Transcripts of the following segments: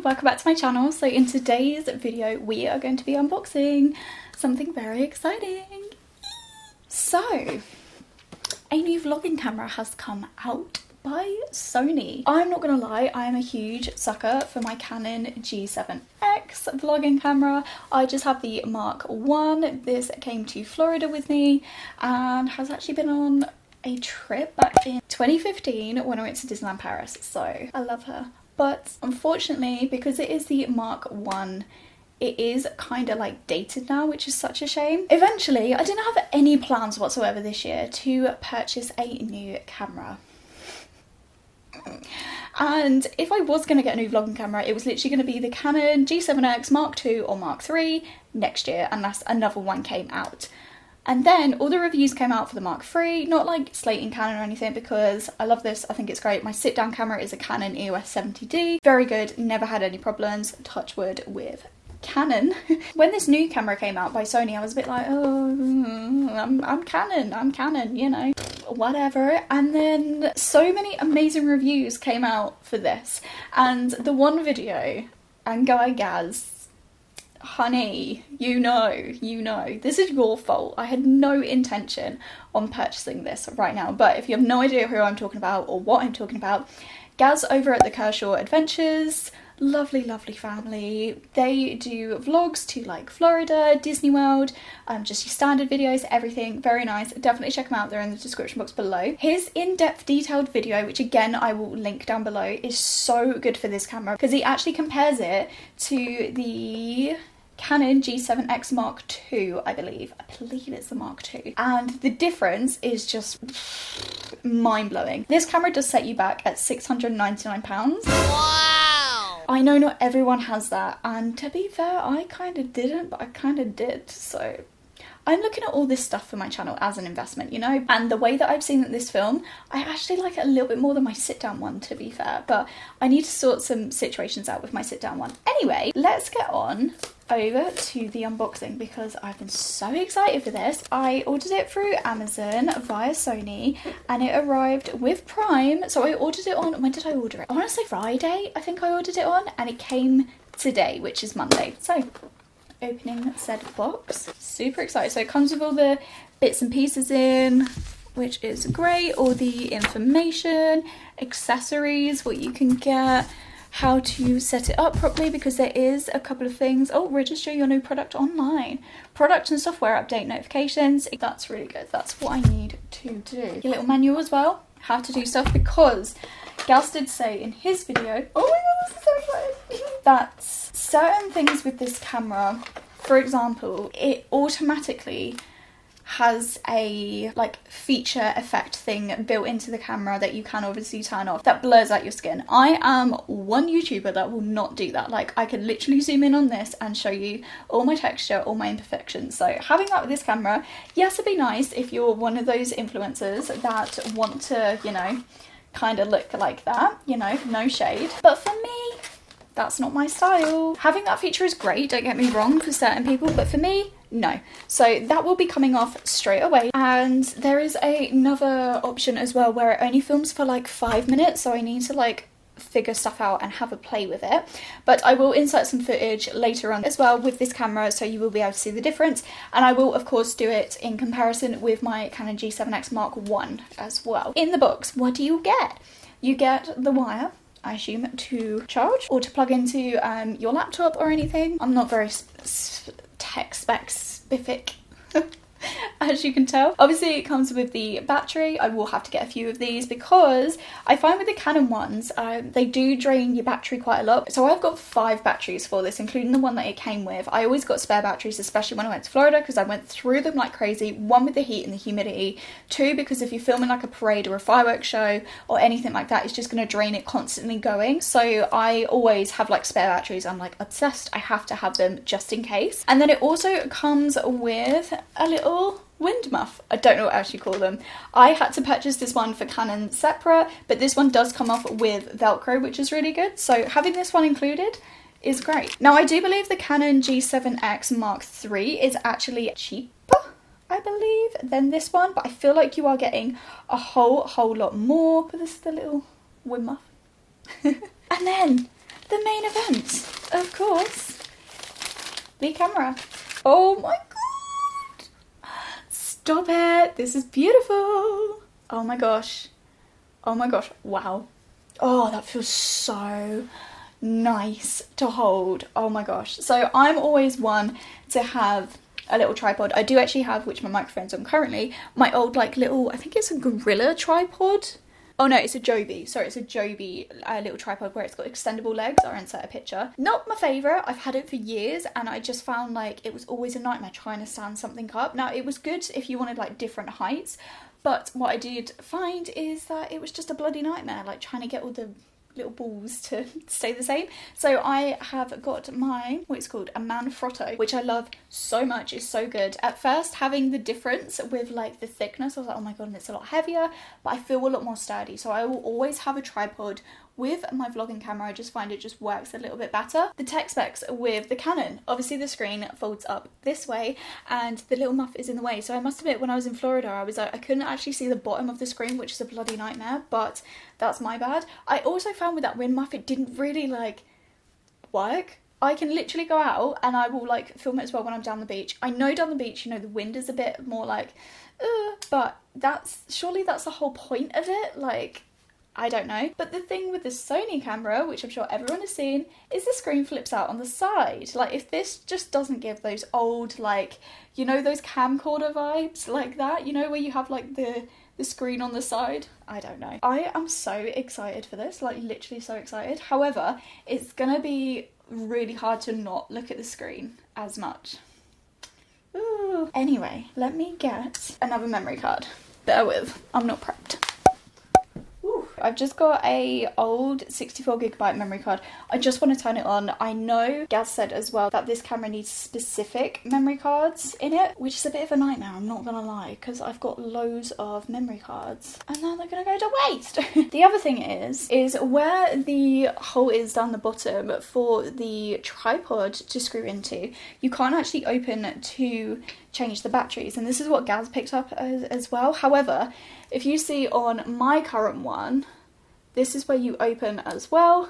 welcome back to my channel. So in today's video we are going to be unboxing something very exciting. So a new vlogging camera has come out by Sony. I'm not gonna lie, I am a huge sucker for my Canon G7X vlogging camera. I just have the Mark 1. This came to Florida with me and has actually been on a trip back in 2015 when I went to Disneyland Paris, so I love her. But unfortunately, because it is the Mark 1, it is kind of like dated now, which is such a shame. Eventually, I didn't have any plans whatsoever this year to purchase a new camera. And if I was going to get a new vlogging camera, it was literally going to be the Canon G7X Mark II or Mark III next year, unless another one came out. And then all the reviews came out for the Mark III, not like slating Canon or anything, because I love this, I think it's great. My sit-down camera is a Canon EOS 70D, very good, never had any problems, touch wood with Canon. When this new camera came out by Sony, I was a bit like, oh, I'm Canon, you know, whatever. And then so many amazing reviews came out for this, and the one video, and guy Gaz, honey, you know, this is your fault. I had no intention on purchasing this right now, but if you have no idea who I'm talking about or what I'm talking about, Gaz over at the Kershaw Adventures, lovely family. They do vlogs to like Florida, Disney World, just your standard videos, everything, very nice. Definitely check them out, they're in the description box below. His in-depth detailed video, which again I will link down below, is so good for this camera because he actually compares it to the Canon G7X Mark II, I believe it's the Mark II, and the difference is just mind-blowing. This camera does set you back at £699. Wow! I know not everyone has that, and to be fair, I kind of didn't, but I kind of did, so I'm looking at all this stuff for my channel as an investment, you know, and the way that I've seen this film, I actually like it a little bit more than my sit-down one, to be fair, but I need to sort some situations out with my sit-down one. Anyway, let's get on over to the unboxing because I've been so excited for this. I ordered it through Amazon via Sony and it arrived with Prime. So I ordered it on, when did I order it? I want to say Friday, I think I ordered it on, and it came today, which is Monday. So opening said box, super excited. So it comes with all the bits and pieces in, which is great, all the information, accessories, what you can get, how to set it up properly, because there is a couple of things. Oh, register your new product online, product and software update notifications. That's really good, that's what I need to do. Your little manual as well, how to do stuff, because Gaz did say in his video, oh my god, this is so exciting, that certain things with this camera, for example, it automatically has a like feature effect thing built into the camera that you can obviously turn off that blurs out your skin. I am one YouTuber that will not do that. Like, I could literally zoom in on this and show you all my texture, all my imperfections. So having that with this camera, yes, it'd be nice if you're one of those influencers that want to, you know, kind of look like that, you know, no shade. But for me, that's not my style. Having that feature is great, don't get me wrong, for certain people, but for me, no. So that will be coming off straight away. And there is another option as well where it only films for like 5 minutes, so I need to like figure stuff out and have a play with it. But I will insert some footage later on as well with this camera, so you will be able to see the difference. And I will of course do it in comparison with my Canon G7X Mark I as well. In the box, what do you get? You get the wire, I assume, to charge or to plug into your laptop or anything. I'm not very tech spec specific as you can tell. Obviously it comes with the battery. I will have to get a few of these because I find with the Canon ones, they do drain your battery quite a lot. So I've got 5 batteries for this, including the one that it came with. I always got spare batteries, especially when I went to Florida, because I went through them like crazy. 1 with the heat and the humidity, 2 because if you're filming like a parade or a fireworks show or anything like that, it's just going to drain it constantly going. So I always have like spare batteries. I'm like obsessed, I have to have them just in case. And then it also comes with a little wind muff. I don't know what else you call them. I had to purchase this one for Canon separate, but this one does come off with Velcro, which is really good. So having this one included is great. Now I do believe the Canon G7X Mark III is actually cheaper, I believe, than this one, but I feel like you are getting a whole lot more. But this is the little wind muff. And then the main event, of course, the camera. Oh my god! Stop it! This is beautiful! Oh my gosh. Oh my gosh, wow. Oh, that feels so nice to hold. Oh my gosh. So I'm always one to have a little tripod. I do actually have, which my microphone's on currently, my old like little, I think it's a Gorilla tripod. Oh no, it's a Joby. Sorry, it's a Joby little tripod where it's got extendable legs. I'll insert a picture. Not my favourite. I've had it for years and I just found like it was always a nightmare trying to stand something up. Now it was good if you wanted like different heights, but what I did find is that it was just a bloody nightmare, like trying to get all the little balls to stay the same. So I have got my, what it's called, a manfrotto, which I love so much. It's so good. At first, having the difference with like the thickness, I was like, oh my god, and it's a lot heavier, but I feel a lot more sturdy. So I will always have a tripod with my vlogging camera. I just find it just works a little bit better. The tech specs with the Canon, obviously the screen folds up this way and the little muff is in the way. So I must admit, when I was in Florida, I was like, I couldn't actually see the bottom of the screen, which is a bloody nightmare, but that's my bad. I also found with that wind muff, it didn't really like work. I can literally go out and I will like film it as well when I'm down the beach. I know down the beach, you know, the wind is a bit more like, but surely that's the whole point of it. Like, I don't know. But the thing with the Sony camera, which I'm sure everyone has seen, is the screen flips out on the side. Like, if this just doesn't give those old, like, you know, those camcorder vibes like that, you know, where you have like the screen on the side. I don't know. I am so excited for this, like literally so excited. However, it's gonna be really hard to not look at the screen as much. Ooh. Anyway, let me get another memory card. Bear with, I'm not prepped. I've just got a old 64GB memory card. I just want to turn it on. I know Gaz said as well that this camera needs specific memory cards in it, which is a bit of a nightmare, I'm not gonna lie, because I've got loads of memory cards and now they're gonna go to waste. The other thing is where the hole is down the bottom for the tripod to screw into, you can't actually open to change the batteries, and this is what Gaz picked up as well. However, if you see on my current one, this is where you open as well,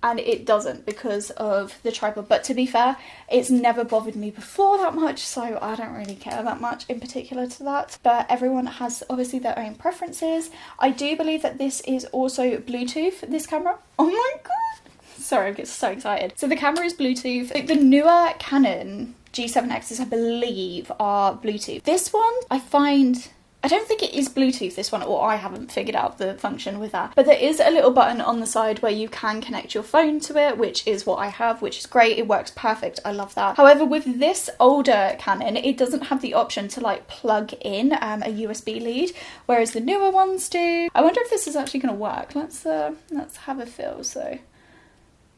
and it doesn't because of the tripod. But to be fair, it's never bothered me before that much, so I don't really care that much in particular to that. But everyone has obviously their own preferences. I do believe that this is also Bluetooth, this camera. Oh my god! Sorry, I get so excited. So the camera is Bluetooth. The newer Canon G7Xs, I believe, are Bluetooth. This one, I don't think it is Bluetooth, this one, or I haven't figured out the function with that. But there is a little button on the side where you can connect your phone to it, which is what I have, which is great. It works perfect. I love that. However, with this older Canon, it doesn't have the option to like plug in a USB lead, whereas the newer ones do. I wonder if this is actually going to work. Let's have a feel. So,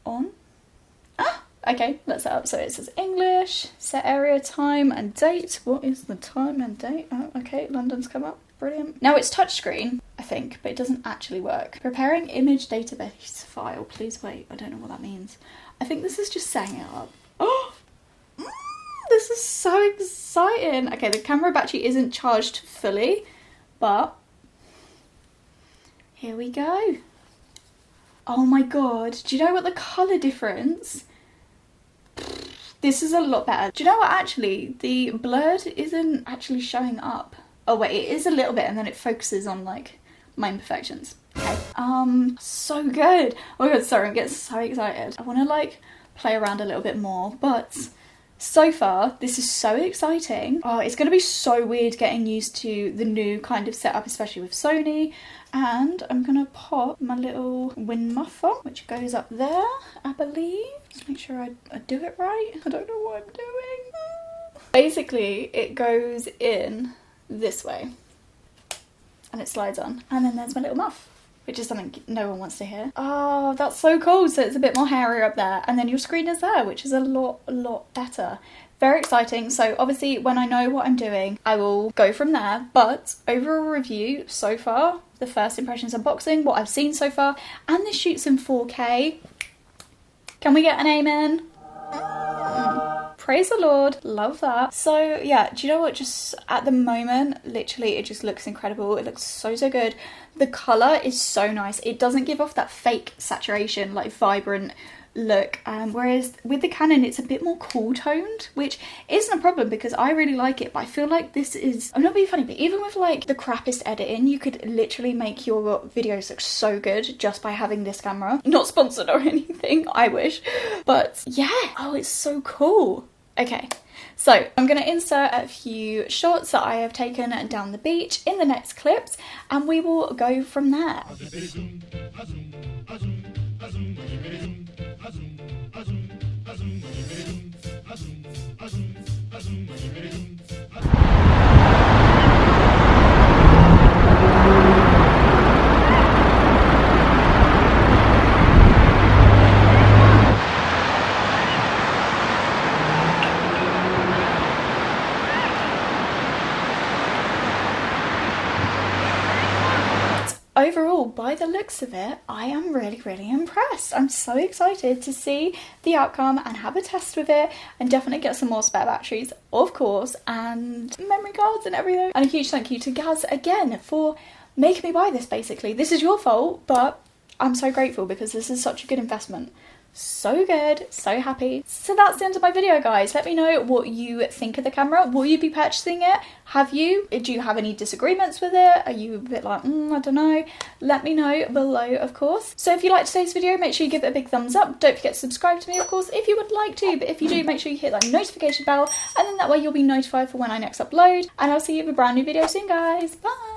on. Okay, let's set up. So it says English, set area, time and date. What is the time and date? Oh, okay, London's come up. Brilliant. Now it's touchscreen, I think, but it doesn't actually work. Preparing image database file. Please wait. I don't know what that means. I think this is just setting it up. Oh, this is so exciting. Okay, the camera battery isn't charged fully, but here we go. Oh my god. Do you know what the colour difference? This is a lot better. Do you know what, actually, the blurred isn't actually showing up. Oh wait, it is a little bit and then it focuses on like my imperfections. Okay, so good. Oh my god, sorry, I'm getting so excited. I want to like play around a little bit more, but so far this is so exciting. Oh, it's going to be so weird getting used to the new kind of setup, especially with Sony. And I'm going to pop my little wind muffler, which goes up there, I believe. Just make sure I do it right. I don't know what I'm doing. Basically, it goes in this way and it slides on. And then there's my little muff, which is something no one wants to hear. Oh, that's so cool. So it's a bit more hairy up there. And then your screen is there, which is a lot better. Very exciting. So obviously when I know what I'm doing, I will go from there. But overall review so far, the first impressions unboxing, what I've seen so far, and this shoots in 4K. Can we get an amen? Praise the Lord, love that. So yeah, do you know what, just at the moment, literally it just looks incredible. It looks so good. The colour is so nice. It doesn't give off that fake saturation, like vibrant look, whereas with the Canon it's a bit more cool toned, which isn't a problem because I really like it, but I feel like this is, I'm not being funny, but even with like the crappiest editing, you could literally make your videos look so good just by having this camera. Not sponsored or anything, I wish, but yeah. Oh, it's so cool. Okay, so I'm going to insert a few shots that I have taken down the beach in the next clips, and we will go from there. Overall, by the looks of it, I am really impressed. I'm so excited to see the outcome and have a test with it, and definitely get some more spare batteries, of course, and memory cards and everything. And a huge thank you to Gaz again for making me buy this, basically. This is your fault, but I'm so grateful because this is such a good investment. So good, so happy. So that's the end of my video, guys. Let me know what you think of the camera. Will you be purchasing it? Have you? Do you have any disagreements with it? Are you a bit like, I don't know? Let me know below, of course. So if you liked today's video, make sure you give it a big thumbs up. Don't forget to subscribe to me, of course, if you would like to. But if you do, make sure you hit that notification bell, and then that way you'll be notified for when I next upload. And I'll see you with a brand new video soon, guys. Bye!